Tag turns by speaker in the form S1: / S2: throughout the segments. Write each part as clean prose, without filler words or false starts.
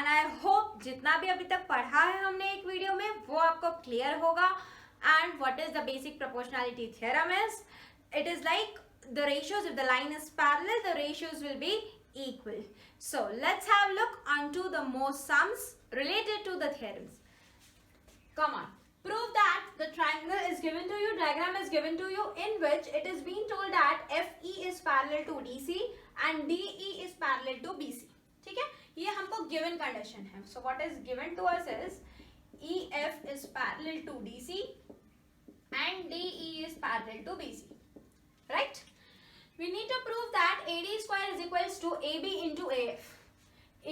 S1: And I hope जितना भी अभी तक पढ़ा है हमने एक वीडियो में वो आपको क्लियर होगा. And what is the basic proportionality theorem is, it is like the ratios, if the line is parallel, the ratios will be equal. So let's have a look onto the most sums related to the theorems. Come on, prove that the triangle is given to you, diagram is given to you, in which it is being told that FE is parallel to DC and DE is parallel to BC. ठीक है, ये हमको given condition है. So what is given to us is EF is parallel to DC and DE is parallel to BC. Right? We need to prove that AD square is equals to AB into AF.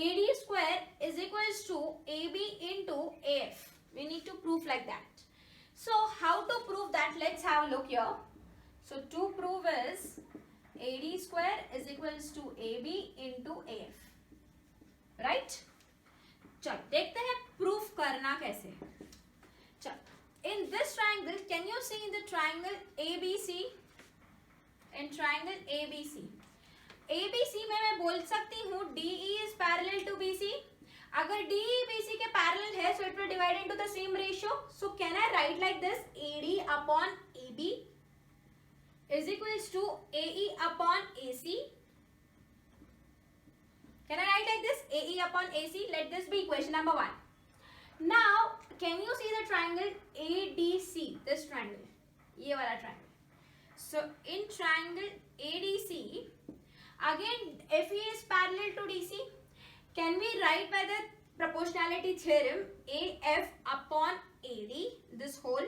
S1: AD square is equals to AB into AF. We need to prove like that. So how to prove that? Let's have a look here. So to prove is AD square is equals to AB into AF. Right? चल देखते हैं proof करना कैसे. चल, in this triangle, can you see the triangle ABC? In triangle ABC, ABC में मैं बोल सकती हूँ DE is parallel to BC. अगर DE BC के parallel है, so it will divide into the same ratio. So can I write like this? AD upon AB is equals to AE upon AC. Can I write like this? AE upon AC. Let this be equation number 1. Now, can you see the triangle ADC? This triangle, ये वाला triangle. So in triangle ADC, again FE is parallel to DC. Can we write by the proportionality theorem AF upon AD, this whole?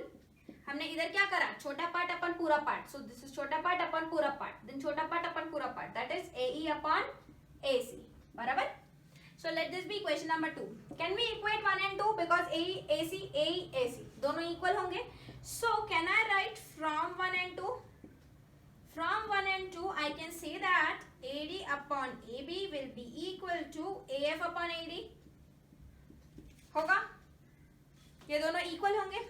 S1: हमने इधर क्या करा? छोटा part अपन पूरा part. So this is छोटा part अपन पूरा पार्ट. Then छोटा part अपन पूरा part. That is AE upon AC. बराबर? So let this be equation number 2. Can we equate 1 and 2 because AE AC दोनों equal होंगे. So can I write from 1 and 2? From 1 and 2, I can say that AD upon AB will be equal to AF upon AD. होगा? ये दोनों equal होंगे.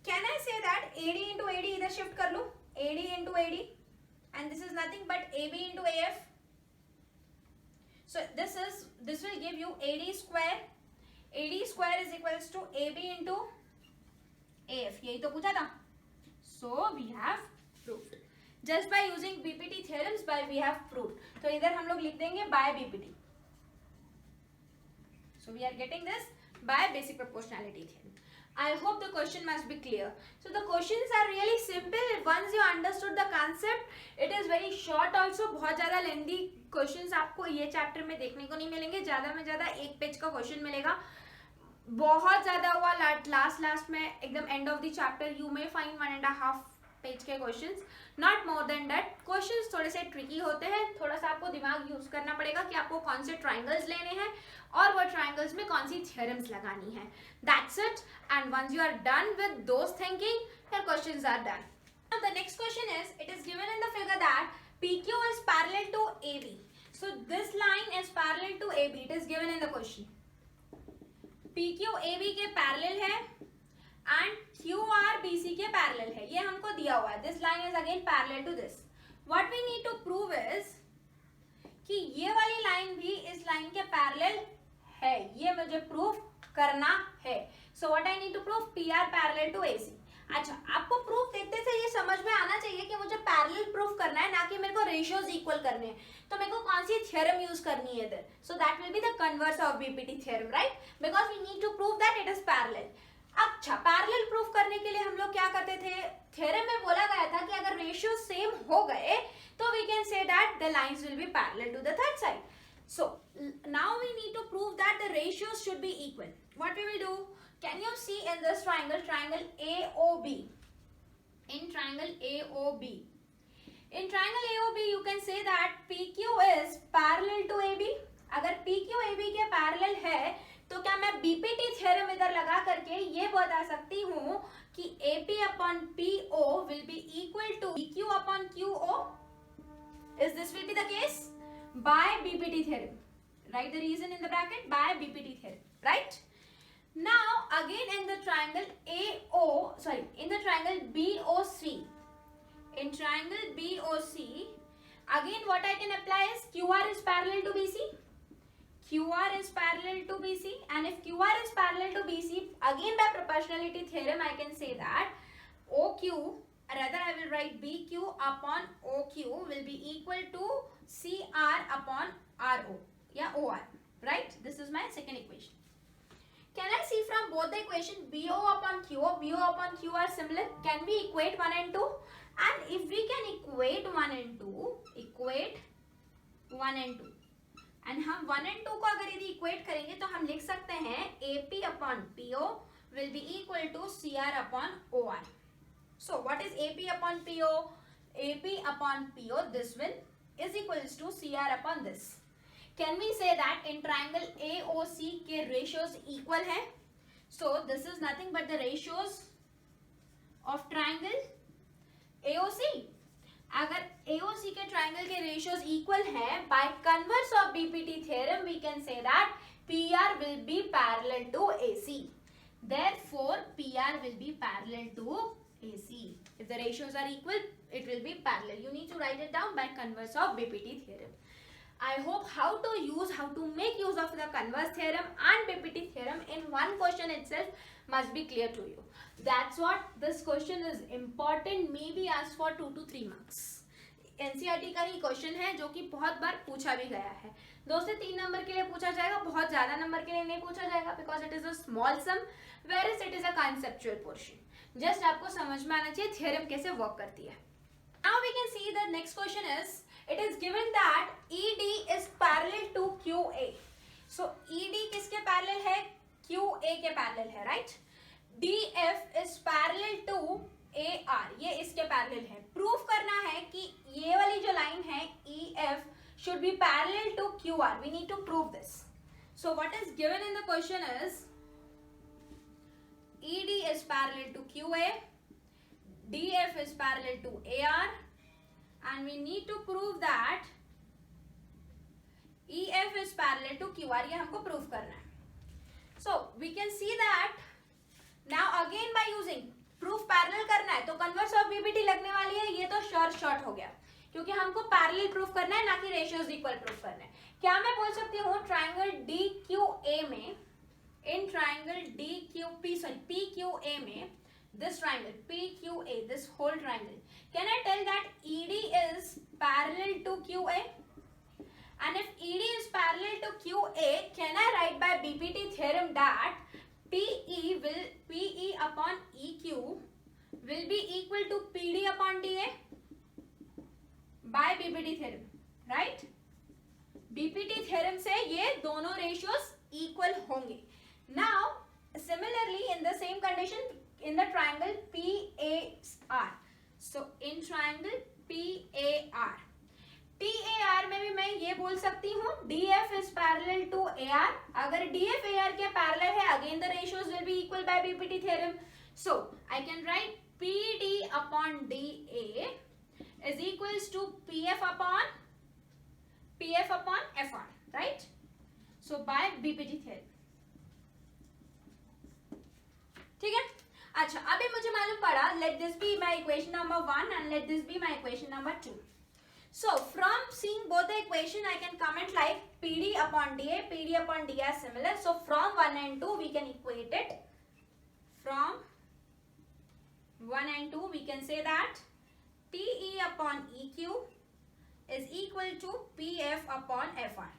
S1: Can I say that AD into AD इधर shift कर लूँ? AD into AD, and this is nothing but AB into AF. So this will give you AD square. AD square is equals to AB into AF. यही तो पूछा था. So we have proved. Just by using BPT theorems, by we have proved. तो इधर हम लोग लिख देंगे by BPT. So we are getting this by basic proportionality theorem. I hope the question must be clear. So the questions are really simple. Once you understood the concept, it is very short also. बहुत ज़्यादा lengthy questions आपको ये chapter में देखने को नहीं मिलेंगे. ज़्यादा में ज़्यादा एक पेज का question मिलेगा. बहुत ज़्यादा हुआ लास्ट में एकदम end of the chapter you may find 1.5 page के questions, not more than that. Questions थोड़े से ट्रिकी होते हैं. थोड़ा सा आपको दिमाग यूज करना पड़ेगा कि आपको कौन से ट्राइंगल्स लेने हैं और वो ट्राइंगल्स में कौन सी थ्योरम्स लगानी है. That's it. And once you are done with those thinking, your questions are done. Now the next question is, it is given in the figure that PQ is parallel to AB. So this line is parallel to AB. It is given in the question. PQ AB के parallel है and QR BC के parallel है. ये हमको दिया हुआ है. This line is again parallel to this. What we need to prove is कि ये वाली लाइन भी इस लाइन के पैरेलल है. ये मुझे प्रूफ करना है. So what I need to prove? PR parallel to AC. अच्छा, आपको प्रूफ देखते से ये समझ में आना चाहिए कि मुझे पैरेलल प्रूफ करना है, ना कि मेरे को रेशियोज इक्वल करने हैं. तो मेरे को कौन सी थ्योरम यूज करनी है इधर? So that will be the converse of BPT theorem, right? Because we need to prove that it is parallel. अच्छा, पैरेलल प्रूफ करने के लिए हम लोग क्या करते थे? थ्योरम में बोला गया था कि अगर रेशियो सेम हो गए तो we can say that the lines will be parallel to the third side. So now we need to prove that the ratios should be equal. What we will do? Can you see in this triangle AOB? In triangle AOB, you can say that PQ is parallel to AB. अगर PQ AB के parallel है तो क्या मैं BPT theorem इधर लगा करके ये बता सकती हूँ कि AP upon PO will be equal to PQ upon QO? Is this will be the case? By BPT theorem. Write the reason in the bracket. By BPT theorem. Right? Now again in the triangle in the triangle BOC. In triangle BOC, again what I can apply is QR is parallel to BC. QR is parallel to BC, and if QR is parallel to BC, again by proportionality theorem I can say that OQ, rather I will write BQ upon OQ will be equal to CR upon RO, yeah, OR, right? This is my second equation. Can I see from both the equation BO upon QO, BO upon Q are similar? Can we equate 1 and 2? And if we can equate 1 and 2, equate 1 and 2, and हम 1 and 2 को अगर यदि equate करेंगे तो हम लिख सकते हैं AP upon PO will be equal to CR upon OR. So what is AP upon PO? AP upon PO, this will is equals to CR upon this. Can we say that in triangle AOC के ratios equal है? So this is nothing but the ratios of triangle AOC. अगर AOC के triangle के ratios equal है, by converse of BPT theorem we can say that PR will be parallel to AC. Therefore, PR will be parallel to AC. If the ratios are equal, it will be parallel. You need to write it down by converse of BPT theorem. I hope how to make use of the converse theorem and BPT theorem in one question itself must be clear to you. That's what this question is important, maybe asked for 2 to 3 marks. NCERT का ही question है जो कि बहुत बार पूछा भी गया है. 2 से 3 नंबर के लिए पूछा जाएगा, बहुत ज्यादा नंबर के लिए नहीं पूछा जाएगा, because it is a small sum whereas it is a conceptual portion. Just आपको समझ में आना चाहिए थ्योरम कैसे वर्क करती है. Now we can see the next question is, it is given that ED is parallel to QA. So ED किसके parallel है? QA के पैरेलल है, right? DF is parallel to AR, ये इसके पैरेलल है. प्रूफ करना है कि ये वाली जो लाइन है EF should be parallel to QR. We need to prove this. So what is given in the question is ED is parallel to QA, DF is parallel to AR, and we need to prove that EF is parallel to QR. ये हमको proof करना है. So we can see that now again by using proof parallel करना है तो converse of BPT लगने वाली है. ये तो शॉर्ट हो गया क्योंकि हमको पैरेलल प्रूफ करना है, ना कि रेशियोज इक्वल प्रूफ करना है. क्या मैं बोल सकती हूँ ट्राइंगल DQA में, इन ट्राइंगल PQA में, this triangle PQA, this whole triangle, can I tell that ED is parallel to QA? And if ED is parallel to QA, can I write by BPT theorem that PE upon EQ will be equal to PD upon DA by BPT theorem, right? BPT theorem से ये दोनों ratios equal होंगे. Now similarly in the same condition in the triangle PAR, so in triangle TAR में भी मैं ये बोल सकती हूँ DF is parallel to AR. अगर DF AR के parallel है, again the ratios will be equal by BPT theorem. So I can write PD upon DA is equals to PF upon FR, right? So by BPT theorem. ठीक है. अच्छा, अभी मुझे मालूम पड़ा, let this be my equation number 1 and let this be my equation number 2. So from seeing both the equation, I can comment like PD upon DA are similar. So from 1 and 2 we can equate it. From 1 and 2 we can say that PE upon EQ is equal to PF upon FR.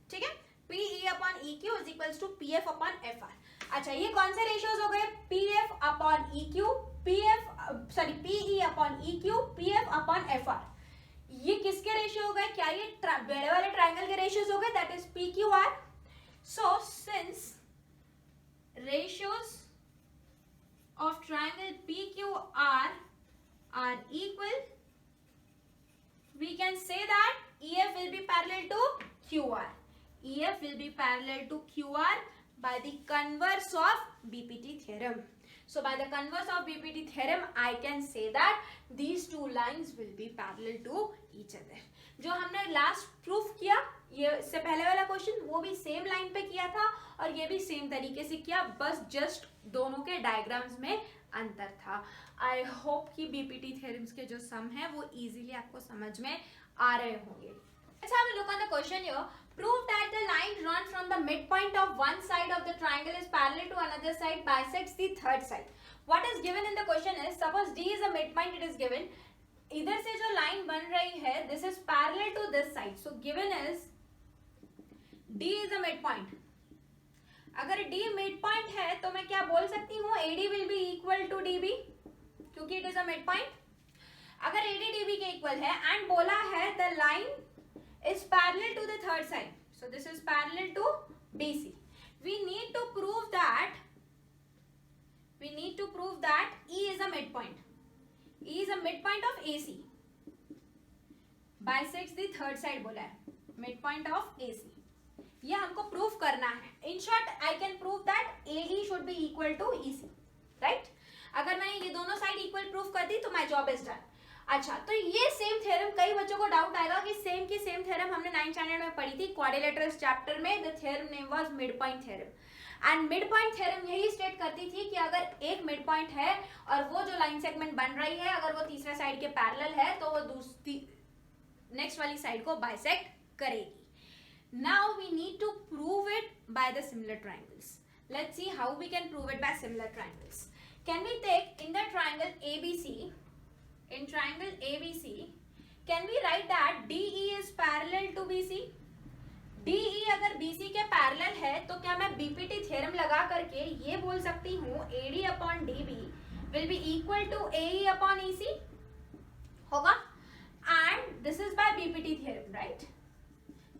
S1: ठीक है? PE upon EQ is equals to PF upon FR. अच्छा, ये कौन से ratios हो गए? PF upon EQ, PE upon EQ, PF upon FR. ये किसके रेशियो हो गए? क्या ये बड़े वाले ट्राइंगल के रेशियोज हो गए? That is PQR. So since ratios of triangle PQR are equal, we can say that EF will be parallel to QR. EF will be parallel to QR by the converse of BPT theorem. So by the converse of BPT theorem, I can say that these two lines will be parallel to each other. जो हमने last proof किया, ये इससे पहले वाला question, वो भी same line पे किया था और ये भी सेम तरीके से किया, बस जस्ट दोनों के डायग्राम्स में अंतर था. आई होप कि BPT थ्योरम्स के जो सम है वो इजीली आपको समझ में आ रहे होंगे. Let's have a look on the question here. Prove that the line drawn from the midpoint of one side of the triangle is parallel to another side bisects the third side. What is given in the question is, suppose D is a midpoint, it is given. इधर से जो line बन रही है, this is parallel to this side. So given is D is a midpoint. अगर D midpoint है तो मैं क्या बोल सकती हूँ? AD will be equal to DB क्योंकि it is a midpoint. अगर AD DB के equal है and बोला है the line is parallel to the third side. So this is parallel to BC. We need to prove that E is a midpoint. E is a midpoint of AC. Bisects the third side बोला है. Midpoint of AC. ये हमको prove करना है. In short, I can prove that AE should be equal to EC. Right? अगर मैंने ये दोनों side equal prove कर दी तो my job is done. अच्छा, तो ये सेम थ्योरम, कई बच्चों को डाउट आएगा कि सेम की सेम थ्योरम हमने 9th स्टैंडर्ड में पढ़ी थी क्वाड्रिलेटरल्स चैप्टर में. The theorem name was mid point theorem and mid point theorem यही स्टेट करती थी कि अगर एक मिड पॉइंट है और वो जो लाइन सेगमेंट बन रही है अगर वो तीसरे साइड के पैरेलल है तो वो दूसरी नेक्स्ट वाली साइड को बाइसेक्ट करेगी. Now we need to prove it by the similar triangles. Let's see how we can prove it by similar triangles. Can we take in the triangle ABC, in triangle ABC, can we write that DE is parallel to BC? DE अगर BC के parallel है तो क्या मैं BPT theorem लगा करके ये बोल सकती हूँ AD upon DB will be equal to AE upon EC होगा. and this is by BPT theorem, right?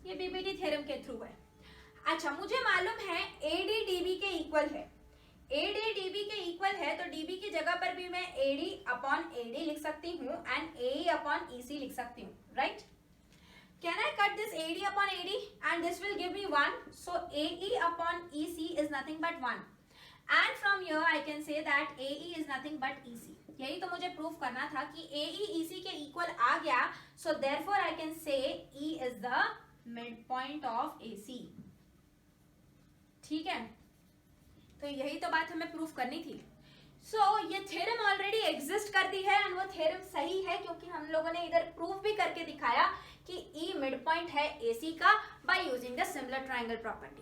S1: ये BPT थ्योरम के थ्रू है. अच्छा, मुझे मालूम है AD DB के इक्वल है. AD DB के इक्वल है तो DB की जगह पर भी मैं AD अपॉन AD लिख सकती हूँ एंड AE अपॉन EC लिख सकती हूँ, right? Can I cut this AD upon AD and this will give me 1. So AE upon EC is nothing but 1 and from here I can say that AE is nothing but EC. यही तो मुझे proof करना था कि AE EC के equal आ गया. So therefore I can say E is the mid point of AC. ठीक है, तो यही तो बात हमें प्रूफ करनी थी. ये थ्योरम ऑलरेडी एग्जिस्ट करती है एंड वो थ्योरम सही है क्योंकि हम लोगों ने इधर प्रूफ भी करके दिखाया कि E मिड पॉइंट है AC का by using the similar triangle property.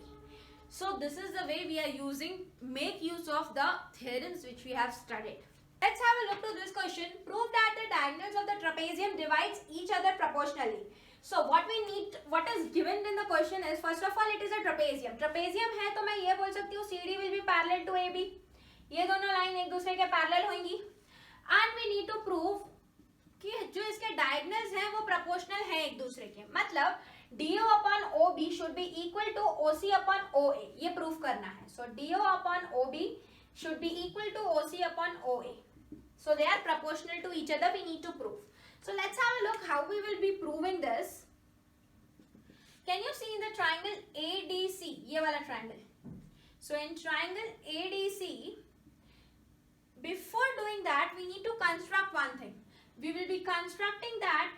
S1: This is the way we are using make use of the theorems which we have studied. Let's have a look to this question. Prove that the diagonals of the trapezium divides each other proportionally. So what we need, what is given in the question is, first of all it is a trapezium. Trapezium है तो मैं ये बोल सकती हूँ CD will be parallel to AB. ये दोनों line एक दूसरे के पैरेलल होंगी. And we need to prove कि जो इसके डायगोनल्स हैं वो प्रोपोर्शनल हैं एक दूसरे के. मतलब DO upon OB should be equal to OC upon OA. ये प्रूफ करना है. So DO upon OB should be equal to OC upon OA. So they are proportional to each other. We need to prove. So let's have a look how we will be proving this. Can you see in the triangle ADC, ये वाला triangle? So in triangle ADC, before doing that, we need to construct one thing. We will be constructing that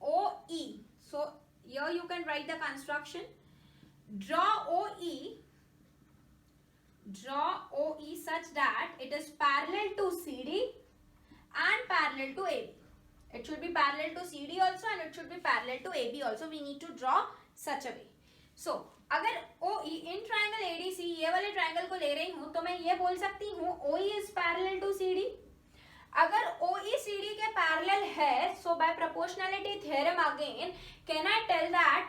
S1: OE. So here you can write the construction. Draw OE such that it is parallel to CD and parallel to AB. It should be parallel to CD also and it should be parallel to AB also. We need to draw such a way. So अगर OE in triangle ADC ये वाले triangle को ले रही हूँ तो मैं ये बोल सकती हूँ OE is parallel to CD. अगर OE CD के parallel है, so by proportionality theorem again, can I tell that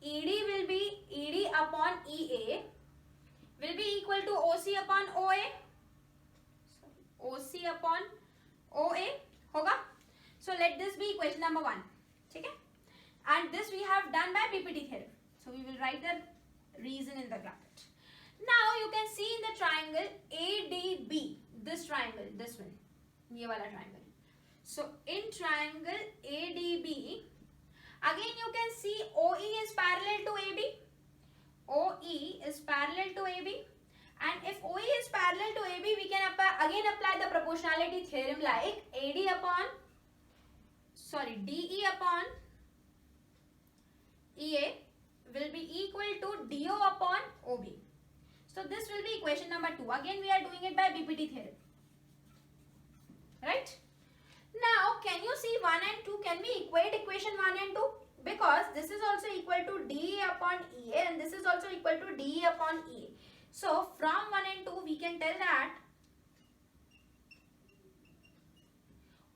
S1: ED will be ED upon EA will be equal to OC upon OA. OC upon OA होगा. So let this be equation number 1. ठीक है? And this we have done by BPT theorem. So we will write the reason in the bracket. Now you can see in the triangle ADB, this triangle, this one, ये वाला triangle. So in triangle ADB, again you can see OE is parallel to AB. OE is parallel to AB. And if OE is parallel to AB, we can again apply the proportionality theorem like DE upon EA will be equal to DO upon OB. So this will be equation number 2. Again we are doing it by BPT theorem. Right? Now can you see 1 and 2? Can we equate equation 1 and 2? because this is also equal to DE upon EA and this is also equal to DE upon EA. So from 1 and 2 we can tell that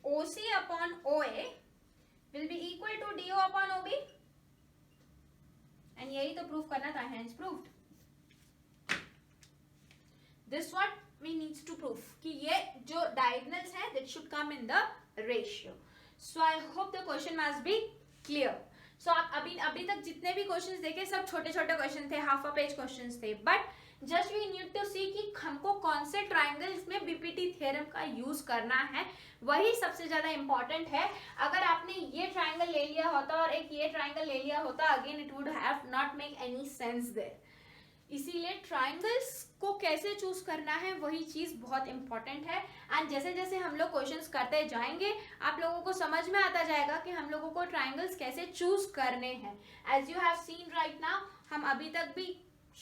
S1: OC upon OA will be equal to DO upon OB and यही तो proof करना था, hence proved. This what we needs to prove कि ये जो diagonals है that should come in the ratio. So I hope the question must be clear. So आप अभी तक जितने भी क्वेश्चंस देखे सब छोटे छोटे क्वेश्चन थे, हाफ अ पेज क्वेश्चंस थे, but just we need to see कि हमको कौन से ट्राइंगल्स में बीपीटी थ्योरम का यूज करना है, वही सबसे ज्यादा इंपॉर्टेंट है. अगर आपने ये ट्राइंगल ले लिया होता और एक ये ट्राइंगल ले लिया होता, again it would have not make any sense there. इसीलिए ट्राइंगल्स को कैसे चूज करना है वही चीज बहुत इंपॉर्टेंट है. एंड जैसे जैसे हम लोग क्वेश्चंस करते जाएंगे आप लोगों को समझ में आता जाएगा कि हम लोगों को ट्राइंगल्स कैसे चूज करने हैं. As you have seen right now हम अभी तक भी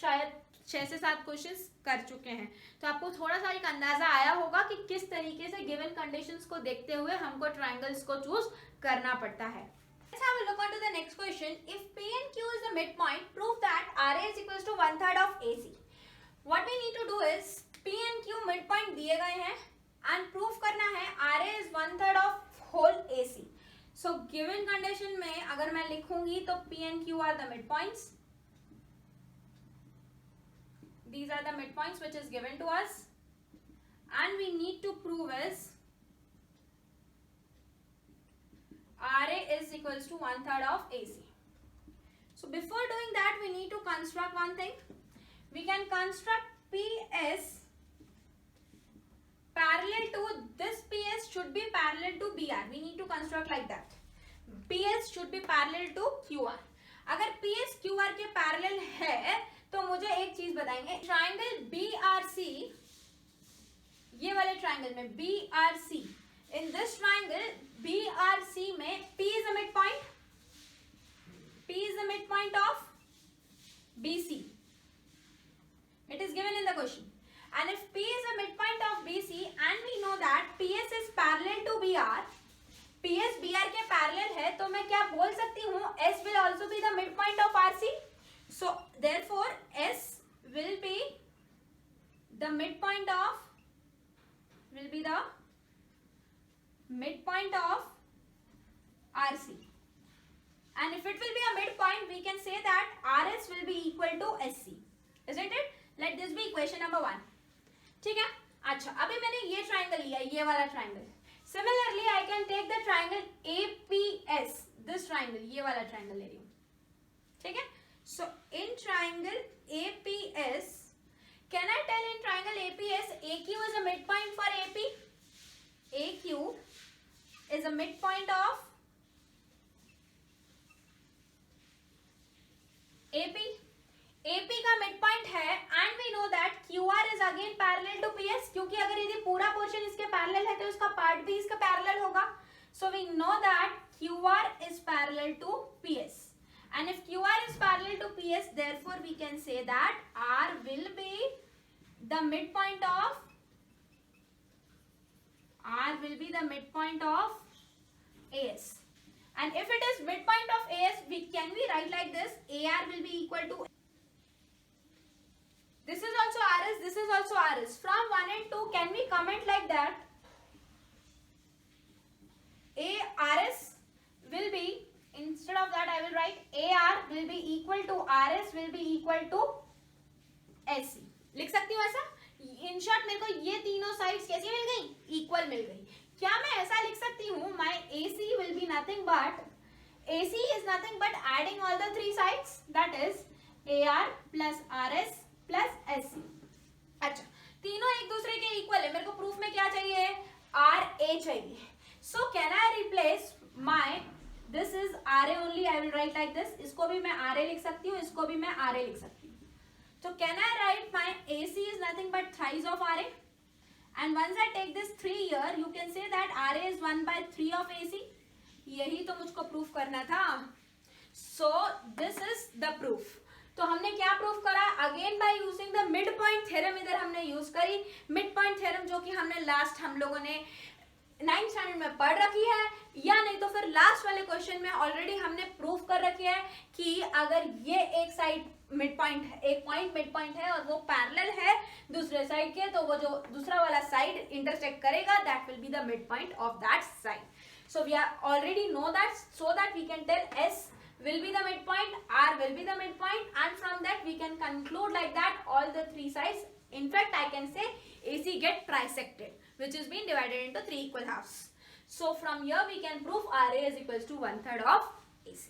S1: शायद 6 से 7 क्वेश्चंस कर चुके हैं, तो आपको थोड़ा सा एक अंदाजा आया होगा कि किस तरीके से गिवन कंडीशंस को देखते हुए हमको ट्राइंगल्स को चूज करना पड़ता है. Let's have a look on to the next question. If P and Q is the midpoint, prove that RA is equals to 1/3 of AC. What we need to do is P and Q midpoint दिए गए हैं and prove करना है RA is 1/3 of whole AC. So given condition में अगर मैं लिखूंगी तो P and Q are the midpoints. These are the midpoints which is given to us, and we need to prove is RA is equals to 1/3 of AC. So before doing that we need to construct one thing. We can construct PS parallel to this. PS should be parallel to BR. We need to construct like that. PS should be parallel to QR. अगर PS QR के parallel है तो मुझे एक चीज बताएंगे, triangle BRC, ये वाले ट्राइंगल में BRC, in this triangle BRC में P is the midpoint, P is the midpoint of BC. It is given in the question. And if P is the midpoint of BC and we know that PS is parallel to BR, PS BR के parallel है, तो मैं क्या बोल सकती हूँ, S will also be the midpoint of RC. So therefore S will be the midpoint of RC. And if it will be a midpoint, we can say that RS will be equal to SC. Isn't it? Let this be equation number 1. ठीक है. अच्छा, अभी मैंने ये triangle लिया, ये वाला triangle. Similarly, I can take the triangle APS. This triangle, ये वाला ट्राइंगल ले रही हूँ. ठीक है. So in triangle APS, can I tell in triangle APS AQ is a midpoint for AP? AQ is a midpoint of AP. AP का midpoint है and we know that QR is again parallel to PS, क्योंकि अगर यदि पूरा portion इसके parallel है तो इसका part भी इसका parallel होगा. So we know that QR is parallel to PS. And if QR is parallel to PS, therefore we can say that R will be the midpoint of AS. And if it is midpoint of AS, can we write like this? AR will be equal to, this is also RS, this is also RS. From 1 and 2, can we comment like that? ARS will be, instead of that I will write AR will be equal to RS will be equal to SC. लिख सकती हूँ ऐसा? In short मेरे को ये तीनों sides कैसी मिल गई? इक्वल मिल गई. क्या मैं ऐसा लिख सकती हूँ? My AC will be nothing but, AC is nothing but adding all the 3 sides, that is AR plus RS plus SC. अच्छा, तीनों एक दूसरे के इक्वल है. मेरे को प्रूफ में क्या चाहिए? RA चाहिए. So can I replace my, this is RA only, I will write like this. इसको भी मैं RA लिख सकती हूँ, इसको भी मैं RA लिख सकती हूँ. So can I write my AC is nothing but thrice of RA? And once I take this 3 here, you can say that RA is 1/3 of AC. यही तो मुझको प्रूफ करना था. So this is the proof. तो हमने क्या proof करा? Again bye using the mid point theorem इधर हमने यूज करी. मिड पॉइंट थ्योरम जो कि हमने लास्ट हम लोगों ने 9th स्टैंडर्ड में पढ़ रखी है, या नहीं तो फिर लास्ट वाले क्वेश्चन में ऑलरेडी हमने प्रूव कर रखी है कि अगर ये एक साइड मिड पॉइंट है, एक पॉइंट मिड पॉइंट है और वो पैरेलल है दूसरे साइड के, तो वो जो दूसरा वाला साइड इंटरसेक्ट करेगा that will be the mid point of that side. So we are already know that, so that we can tell S will be the midpoint, R will be the midpoint, and from that we can conclude like that all the three sides. In fact, I can say AC get trisected, which is being divided into 3 equal halves. So from here we can prove RA is equals to 1/3 of AC.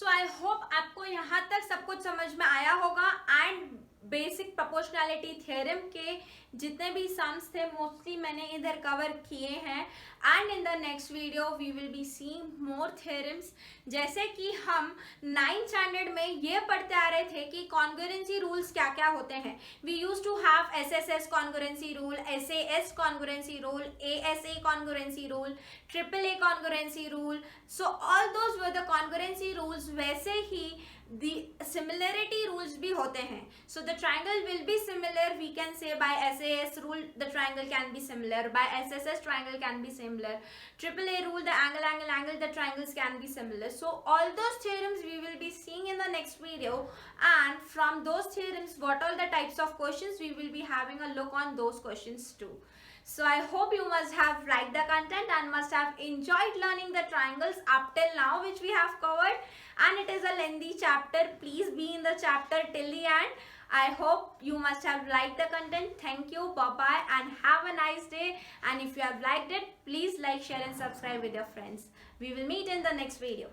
S1: So I hope आपको यहाँ तक सब कुछ समझ में आया होगा. And basic proportionality theorem के जितने भी सम्स थे मोस्टली मैंने इधर कवर किए हैं. And in the next video we will be seeing more theorems. जैसे कि हम 9th स्टैंडर्ड में ये पढ़ते आ रहे थे कि कॉन्ग्रुएंसी रूल्स क्या क्या होते हैं. We use to have SSS congruency rule, SAS congruency rule, ASA congruency rule, AAA congruency rule. So all those were the congruency rules. वैसे ही the similarity rules भी होते हैं. So the triangle will be similar. We can say by SAS rule the triangle can be similar. By SSS triangle can be similar. AAA rule the angle the triangles can be similar. So all those theorems we will be seeing in the next video. And from those theorems, what all the types of questions, we will be having a look on those questions too. So I hope you must have liked the content and must have enjoyed learning the triangles up till now, which we have covered. And it is a lengthy chapter. Please be in the chapter till the end. I hope you must have liked the content. Thank you. Bye-bye and have a nice day. And if you have liked it, please like, share and subscribe with your friends. We will meet in the next video.